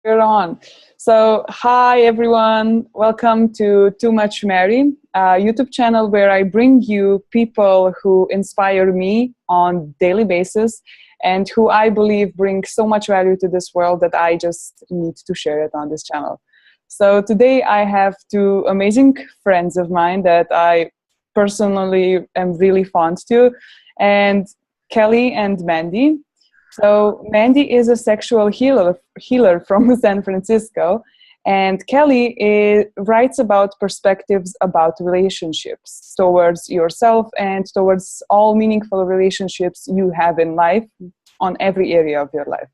You're on. So, hi everyone. Welcome to Too Much Mary, a YouTube channel where I bring you people who inspire me on daily basis and who I believe bring so much value to this world that I just need to share it on this channel. So today I have two amazing friends of mine that I personally am really fond to, and Kelly and Mandy. So Mandy is a sexual healer from San Francisco, and writes about perspectives about relationships towards yourself and towards all meaningful relationships you have in life on every area of your life.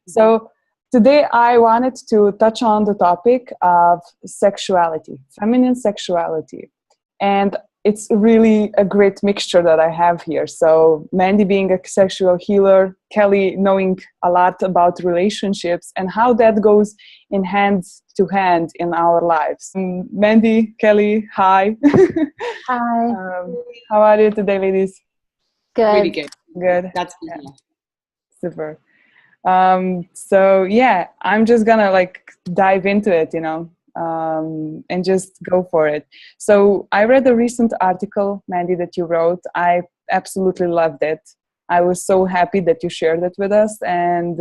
So today I wanted to touch on the topic of sexuality, feminine sexuality. And it's really a great mixture that I have here. So Mandy being a sexual healer, Kelly knowing a lot about relationships and how that goes in hand to hand in our lives. Mandy, Kelly, hi. Hi. How are you today, ladies? Good. Really good. Good. That's yeah. Super. So yeah, I'm just gonna dive into it, and just go for it. So I read a recent article, Mandy, that you wrote. I absolutely loved it. I was so happy that you shared it with us, and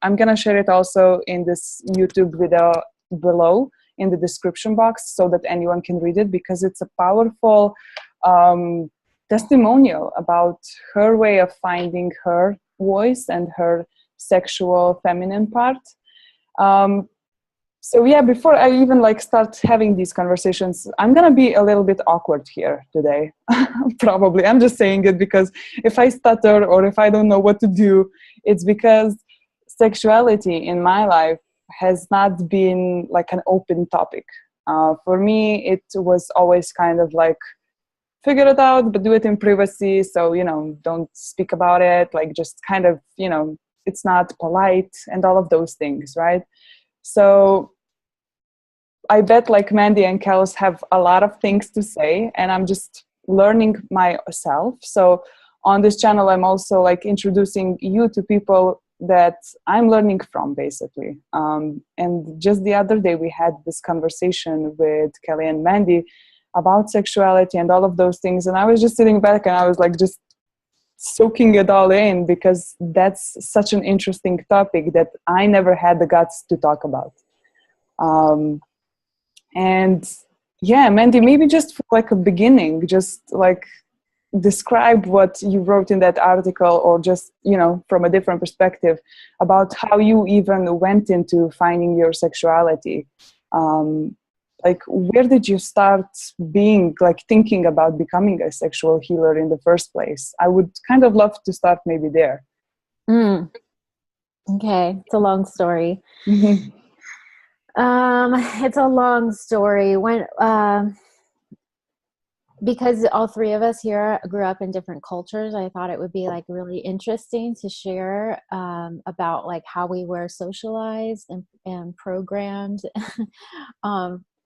I'm gonna share it also in this YouTube video below in the description box so that anyone can read it, because it's a powerful testimonial about her way of finding her voice and her sexual feminine part. So yeah, before I even start having these conversations, I'm gonna be a little bit awkward here today. Probably. I'm just saying it because if I stutter or if I don't know what to do, it's because sexuality in my life has not been an open topic. For me, it was always kind of figure it out, but do it in privacy. So, don't speak about it. Just kind of, it's not polite and all of those things, right? So I bet Mandy and Kels have a lot of things to say, and I'm just learning myself. So on this channel, I'm also introducing you to people that I'm learning from, basically. And just the other day, we had this conversation with Kelly and Mandy about sexuality and all of those things. And I was just sitting back and I was just soaking it all in, because that's such an interesting topic that I never had the guts to talk about. And yeah, Mandy, maybe just for a beginning, just describe what you wrote in that article, or just, from a different perspective about how you even went into finding your sexuality. Where did you start being thinking about becoming a sexual healer in the first place? I would kind of love to start maybe there. Okay, it's a long story. It's a long story. Because all three of us here grew up in different cultures, I thought it would be really interesting to share about how we were socialized and programmed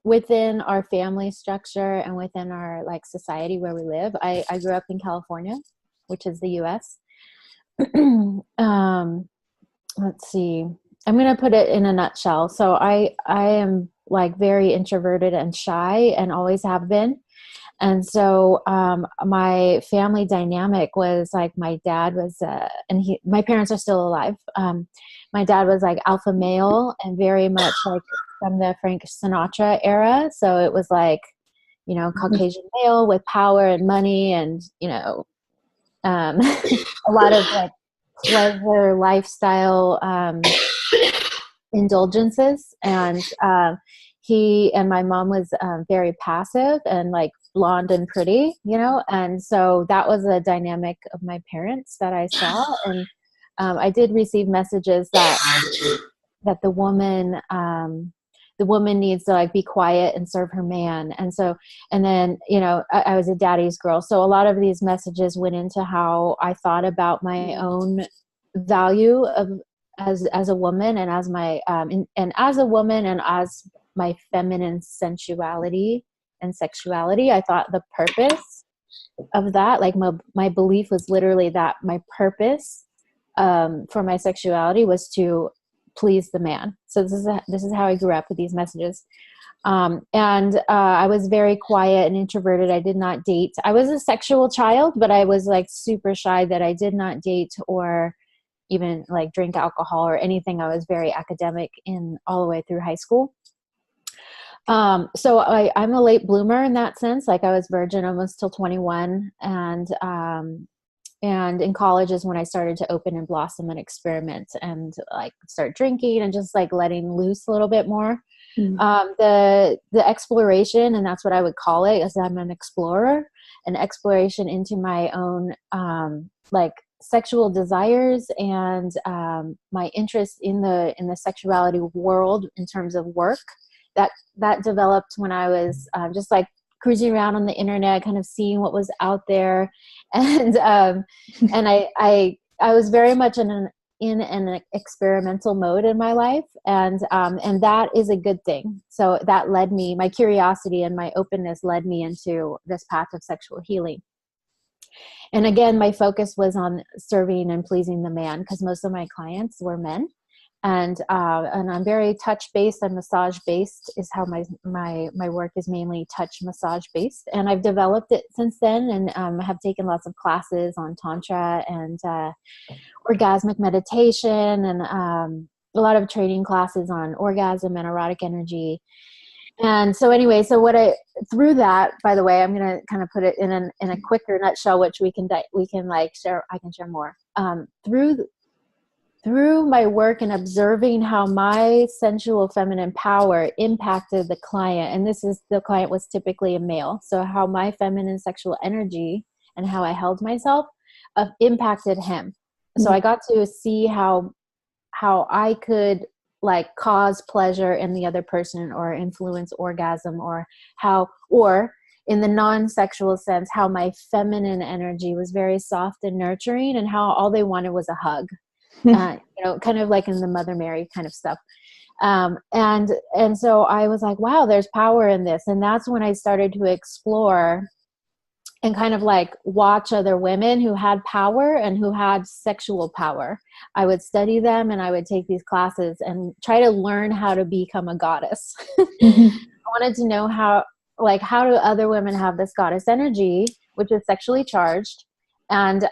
within our family structure and within our society where we live. I grew up in California, which is the US. Let's see. I'm going to put it in a nutshell. So I am very introverted and shy, and always have been. And so my family dynamic was my dad was, my parents are still alive. My dad was alpha male and very much from the Frank Sinatra era. So it was Caucasian male with power and money and, a lot of pleasure lifestyle indulgences. And he and my mom was very passive and blonde and pretty, and so that was a dynamic of my parents that I saw. And I did receive messages that the woman needs to be quiet and serve her man. And so, and then, I was a daddy's girl. So a lot of these messages went into how I thought about my own value as a woman, and as my, and as a woman, and as my feminine sensuality and sexuality. I thought the purpose of that, my belief was literally that my purpose for my sexuality was to please the man. So this is how I grew up with these messages. I was very quiet and introverted. I did not date. I was a sexual child, but I was like super shy that I did not date or even like drink alcohol or anything. I was very academic in all the way through high school. So I'm a late bloomer in that sense. Like I was virgin almost till 21. And in college is when I started to open and blossom and experiment and like start drinking and just like letting loose a little bit more. The exploration, and that's what I would call it, is I'm an explorer, an exploration into my own like sexual desires and my interest in the sexuality world in terms of work that developed when I was just like cruising around on the internet, kind of seeing what was out there, and I was very much in an experimental mode in my life, and that is a good thing. So that led me, my curiosity and my openness led me into this path of sexual healing. And again, my focus was on serving and pleasing the man because most of my clients were men. And I'm very touch-based and massage-based is how my work is mainly touch massage-based. And I've developed it since then, and I have taken lots of classes on Tantra and orgasmic meditation and a lot of training classes on orgasm and erotic energy. And so anyway, through that, by the way, I'm going to kind of put it in a quicker nutshell, which we can like share. I can share more through my work and observing how my sensual feminine power impacted the client. And the client was typically a male. So how my feminine sexual energy and how I held myself impacted him. So I got to see how I could like cause pleasure in the other person or influence orgasm, or in the non-sexual sense, how my feminine energy was very soft and nurturing, and how all they wanted was a hug. Kind of like in the Mother Mary kind of stuff. And so I was like, wow, there's power in this. And that's when I started to explore and kind of like watch other women who had power and who had sexual power. I would study them and I would take these classes and try to learn how to become a goddess. I wanted to know how do other women have this goddess energy, which is sexually charged, and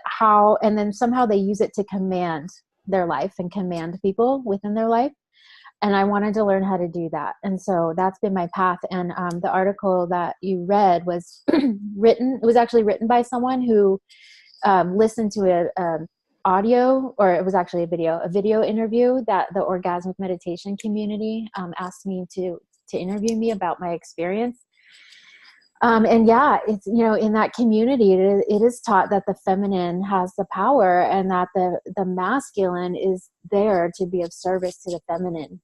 then somehow they use it to command their life and command people within their life. And I wanted to learn how to do that. And so that's been my path. And the article that you read was actually written by someone who listened to a audio, or it was actually a video interview that the orgasmic meditation community asked me to interview me about my experience. And yeah, it's, in that community, it is taught that the feminine has the power and that the masculine is there to be of service to the feminine.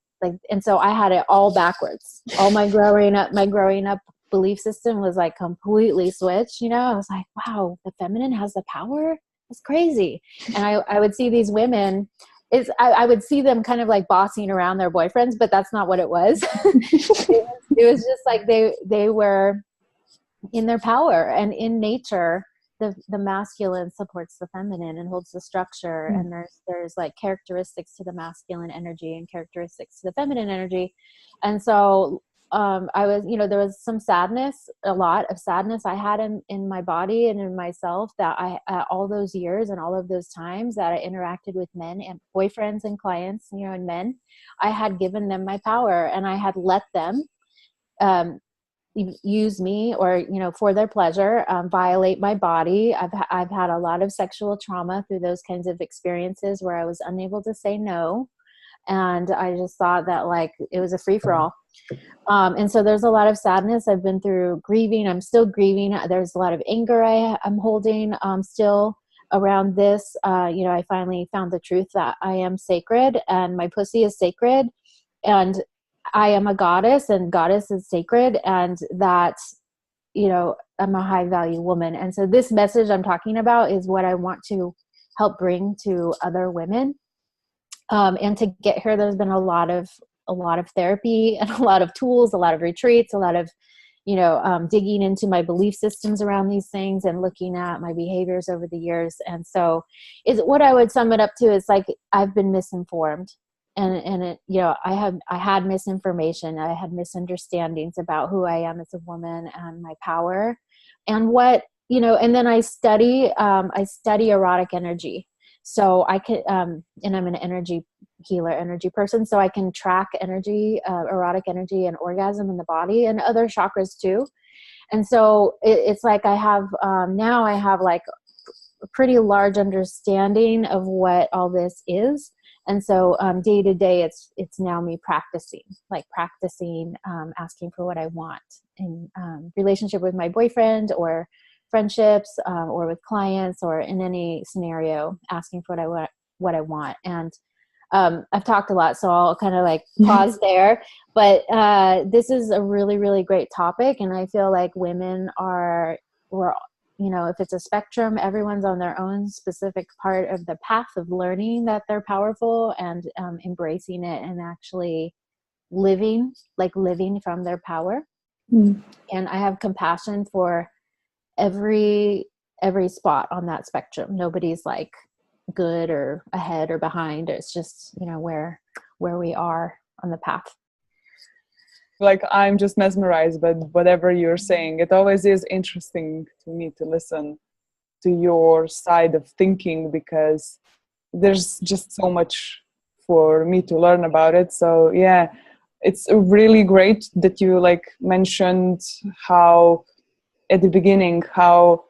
And so I had it all backwards. All my growing up belief system was like completely switched. I was like, wow, the feminine has the power. That's crazy. And I would see these women, I would see them kind of like bossing around their boyfriends, but that's not what it was. It was just like they were in their power, and in nature, the masculine supports the feminine and holds the structure. And there's like characteristics to the masculine energy and characteristics to the feminine energy. And so I was, there was some sadness, a lot of sadness I had in my body and in myself, that all those years and all of those times that I interacted with men and boyfriends and clients, and men, I had given them my power and I had let them use me or, for their pleasure, violate my body. I've had a lot of sexual trauma through those kinds of experiences where I was unable to say no. And I just thought that like it was a free for all. And so there's a lot of sadness. I've been through grieving. I'm still grieving. There's a lot of anger I'm holding still around this. I finally found the truth that I am sacred and my pussy is sacred. And I am a goddess and goddess is sacred, and that, I'm a high value woman. And so this message I'm talking about is what I want to help bring to other women. And to get here, there's been a lot of therapy and a lot of tools, a lot of retreats, a lot of, digging into my belief systems around these things and looking at my behaviors over the years. And so what I would sum it up to is like, I've been misinformed. and it, you know, I had misinformation. I had misunderstandings about who I am as a woman and my power and what, you know, and then I study erotic energy. So I can, and I'm an energy healer, energy person. So I can track energy, erotic energy and orgasm in the body and other chakras too. And so it's like I have, now I have like a pretty large understanding of what all this is. And so day to day, it's now me practicing, asking for what I want in relationship with my boyfriend or friendships or with clients or in any scenario, asking for what I want. And I've talked a lot, so I'll kind of like pause there. But this is a really, really great topic. And I feel like we're, you know, if it's a spectrum, everyone's on their own specific part of the path of learning that they're powerful and embracing it and actually living from their power. And I have compassion for every spot on that spectrum. Nobody's like good or ahead or behind. It's just, you know, where we are on the path. Like, I'm just mesmerized by whatever you're saying. It always is interesting to me to listen to your side of thinking, because there's just so much for me to learn about it. So yeah, it's really great that you like mentioned how at the beginning, how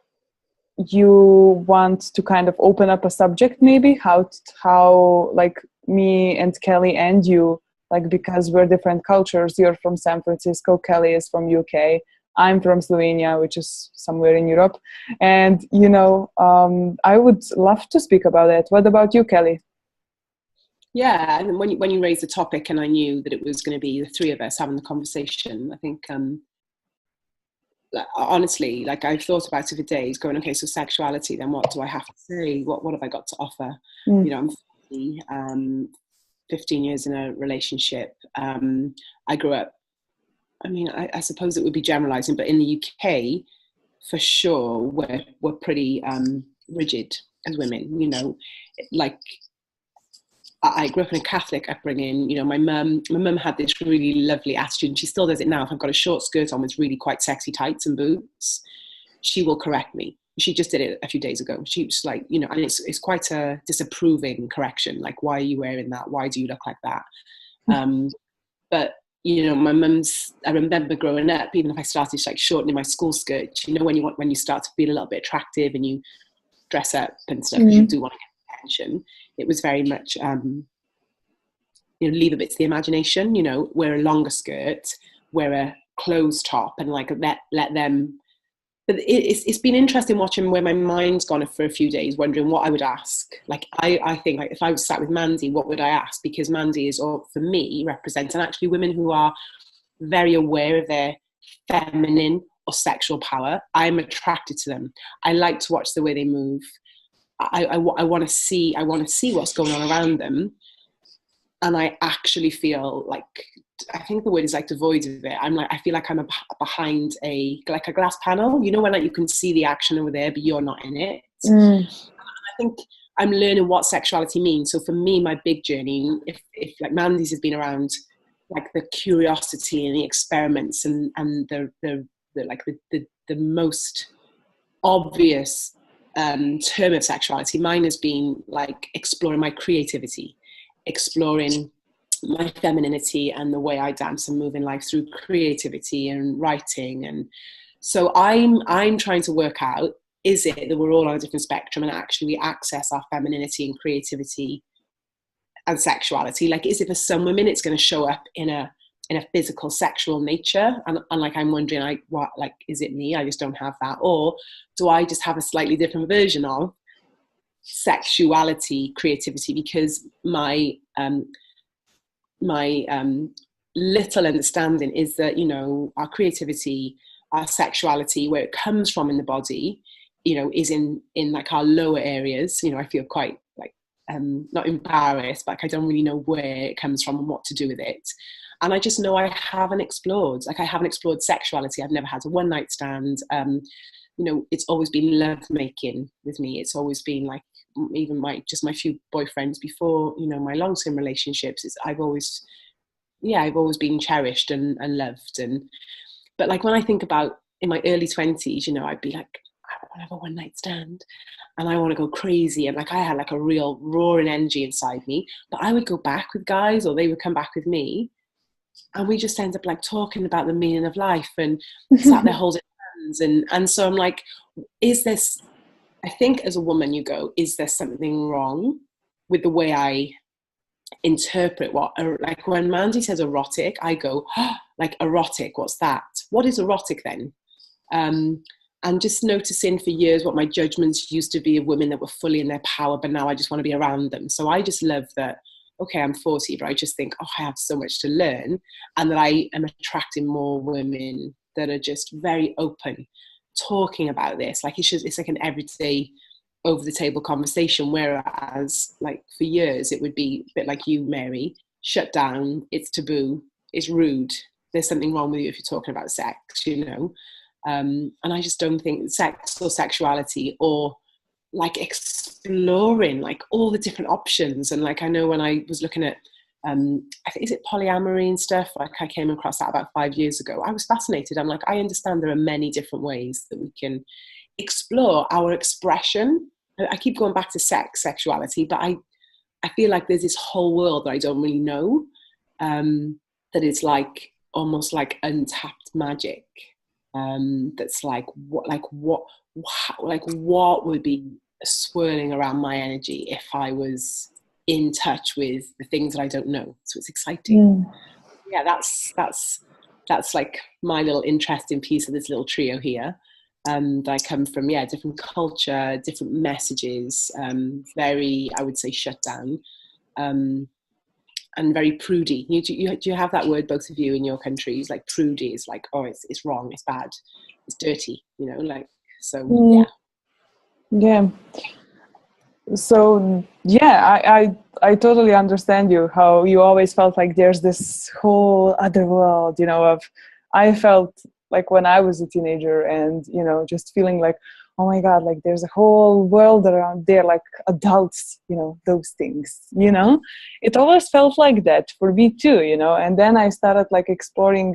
you want to kind of open up a subject, maybe how like me and Kelly and you, like, because we're different cultures. You're from San Francisco, Kelly is from UK, I'm from Slovenia, which is somewhere in Europe. And, you know, I would love to speak about it. What about you, Kelly? Yeah, and when you raised the topic and I knew that it was going to be the three of us having the conversation, I think, honestly, like, I've thought about it for days going, okay, so sexuality, then what do I have to say? What have I got to offer? You know, I'm 50, 15 years in a relationship. I grew up, I mean, I suppose it would be generalizing, but in the UK, for sure, we're pretty rigid as women, you know. Like, I grew up in a Catholic upbringing. You know, my mum had this really lovely attitude, and she still does it now. If I've got a short skirt on with really quite sexy tights and boots, she will correct me. She just did it a few days ago. She was like, you know, and it's quite a disapproving correction. Like, why are you wearing that? Why do you look like that? But, you know, I remember growing up, even if I started like shortening my school skirt, you know, when you start to feel a little bit attractive and you dress up and stuff, because you do want to get attention, it was very much, you know, leave a bit to the imagination, you know, wear a longer skirt, wear a closed top, and like let them. But it's been interesting watching where my mind's gone for a few days, wondering what I would ask. Like, I think, like, if I was sat with Mandy, what would I ask? Because Mandy is, or for me, represents, and actually women who are very aware of their feminine or sexual power. I'm attracted to them. I like to watch the way they move. I want to see what's going on around them. And I actually feel like, I think the word is like devoid of it. I feel like I'm behind a glass panel, you know, when like you can see the action over there, but you're not in it. I think I'm learning what sexuality means. So for me, my big journey, if like Mandy's has been around, like the curiosity and the experiments and the most obvious term of sexuality, mine has been like exploring my creativity, exploring my femininity and the way I dance and move in life through creativity and writing. And so I'm trying to work out, is it that we're all on a different spectrum and actually we access our femininity and creativity and sexuality? Like, is it for some women it's going to show up in a physical sexual nature, and like, I'm wondering, like, what, like, is it me? I just don't have that, or do I just have a slightly different version of sexuality, creativity? Because my little understanding is that, you know, our creativity, our sexuality, where it comes from in the body, you know, is in like our lower areas. You know, I feel quite like not embarrassed, but like, I don't really know where it comes from and what to do with it. And I just know I haven't explored sexuality. I've never had a one night stand. You know, it's always been love making with me. It's always been like even my few boyfriends before, you know, my long-term relationships, I've always been cherished and loved. But like when I think about in my early 20s, you know, I'd be like, I want to have a one night stand and I want to go crazy. And like I had like a real roaring energy inside me, but I would go back with guys or they would come back with me. And we just end up like talking about the meaning of life and sat there holding hands. And so I'm like, I think as a woman you go, is there something wrong with the way I interpret like when Mandy says erotic, I go, oh, like erotic, what's that? What is erotic then? And just noticing for years what my judgments used to be of women that were fully in their power, but now I just want to be around them. So I just love that, okay, I'm 40, but I just think, oh, I have so much to learn, and that I am attracting more women that are just very open, talking about this. Like it's like an everyday over the table conversation, whereas like for years it would be a bit like you, Mary, shut down, it's taboo, it's rude, there's something wrong with you if you're talking about sex, you know. And I just don't think sex or sexuality or like exploring like all the different options. And like I know when I was looking at I think, is it polyamory and stuff, like I came across that about 5 years ago. I was fascinated. I'm like, I understand there are many different ways that we can explore our expression. I keep going back to sexuality, but I feel like there's this whole world that I don't really know, that is like almost like untapped magic. That's like what would be swirling around my energy if I was in touch with the things that I don't know. So it's exciting. Yeah, that's like my little interesting piece of this little trio here. That I come from, different culture, different messages, very, I would say, shut down, and very prudy. Do you have that word, both of you, in your countries? Like prudy is like, oh, it's wrong, it's bad, it's dirty, you know, like, so, yeah. So I totally understand you, how you always felt like there's this whole other world, you know, I felt like when I was a teenager and, you know, just feeling like, oh my God, like there's a whole world around there, like adults, you know, those things, you know, it always felt like that for me too, you know. And then I started like exploring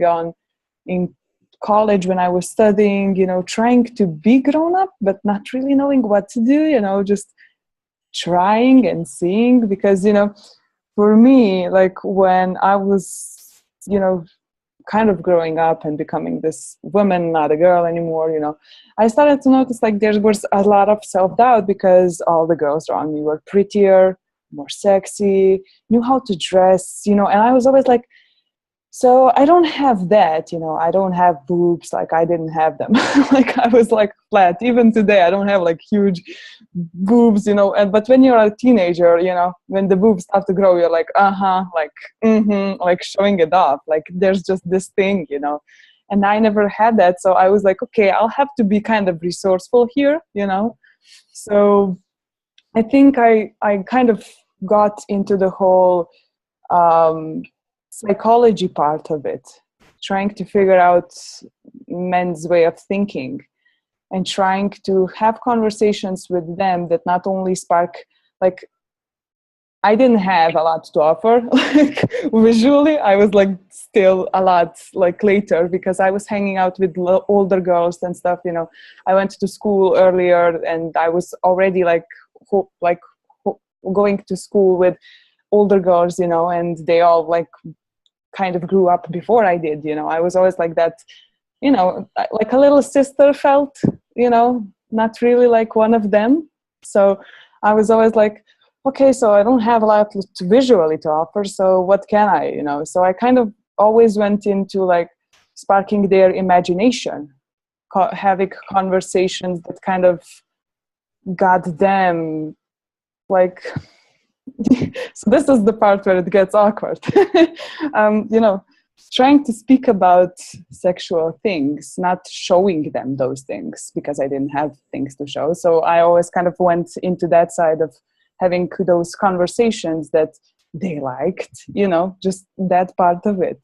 in college when I was studying, you know, trying to be grown up, but not really knowing what to do, you know, just trying and seeing. Because, you know, for me, like when I was, you know, kind of growing up and becoming this woman, not a girl anymore, you know, I started to notice like there was a lot of self-doubt because all the girls around me were prettier, more sexy, knew how to dress, you know. And I was always like, so I don't have that, you know, I don't have boobs, like I didn't have them. Like I was like flat. Even today, I don't have like huge boobs, you know. But when you're a teenager, you know, when the boobs start to grow, you're like, like, like showing it off. Like there's just this thing, you know. And I never had that. So I was like, okay, I'll have to be kind of resourceful here, you know. So I think I kind of got into the whole psychology part of it, trying to figure out men's way of thinking and trying to have conversations with them that not only spark, like, I didn't have a lot to offer. Like visually, I was like still a lot like later because I was hanging out with older girls and stuff, you know. I went to school earlier and I was already like going to school with older girls, you know, and they all like kind of grew up before I did, you know. I was always like that, you know, like a little sister felt, you know, not really like one of them. So I was always like, okay, so I don't have a lot to visually to offer, so what can I, you know? So I kind of always went into like sparking their imagination, having conversations that kind of got them like, so this is the part where it gets awkward. You know, trying to speak about sexual things, not showing them those things because I didn't have things to show. So I always kind of went into that side of having those conversations that they liked, you know, just that part of it.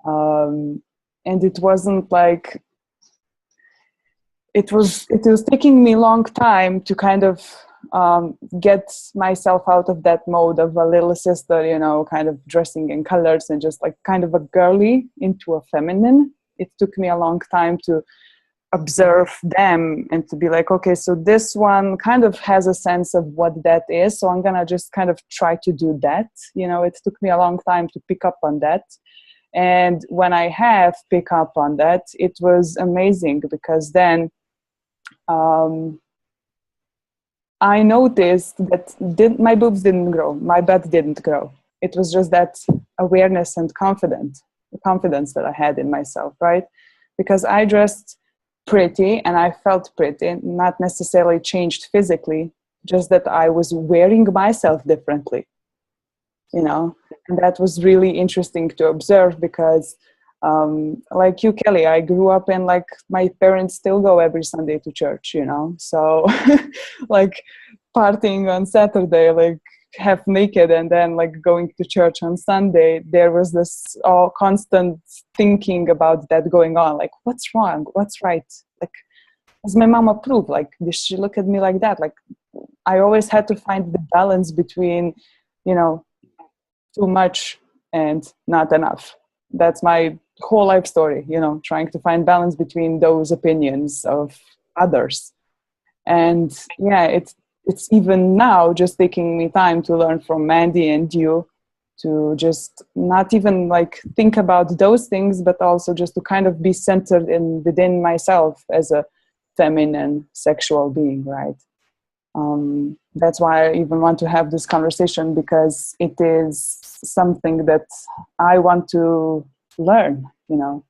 And it wasn't like, it was taking me a long time to kind of get myself out of that mode of a little sister, you know, kind of dressing in colors and just like kind of a girly into a feminine. It took me a long time to observe them and to be like, okay, so this one kind of has a sense of what that is, so I'm gonna just kind of try to do that. You know, it took me a long time to pick up on that. And when I have pick up on that, it was amazing, because then I noticed that my boobs didn't grow, my butt didn't grow. It was just that awareness and confidence that I had in myself, right? Because I dressed pretty and I felt pretty, not necessarily changed physically, just that I was wearing myself differently, you know? And that was really interesting to observe, because like you, Kelly, I grew up in, like, my parents still go every Sunday to church, you know? So like partying on Saturday, like half naked, and then like going to church on Sunday, there was this all constant thinking about that going on. Like, what's wrong? What's right? Like, does my mom approve? Like, does she look at me like that? Like, I always had to find the balance between, you know, too much and not enough. That's my whole life story, you know, trying to find balance between those opinions of others. And yeah, it's even now just taking me time to learn from Mandy and you, to just not even like think about those things, but also just to kind of be centered within myself as a feminine sexual being, right? That's why I even want to have this conversation, because it is something that I want to learn, you know.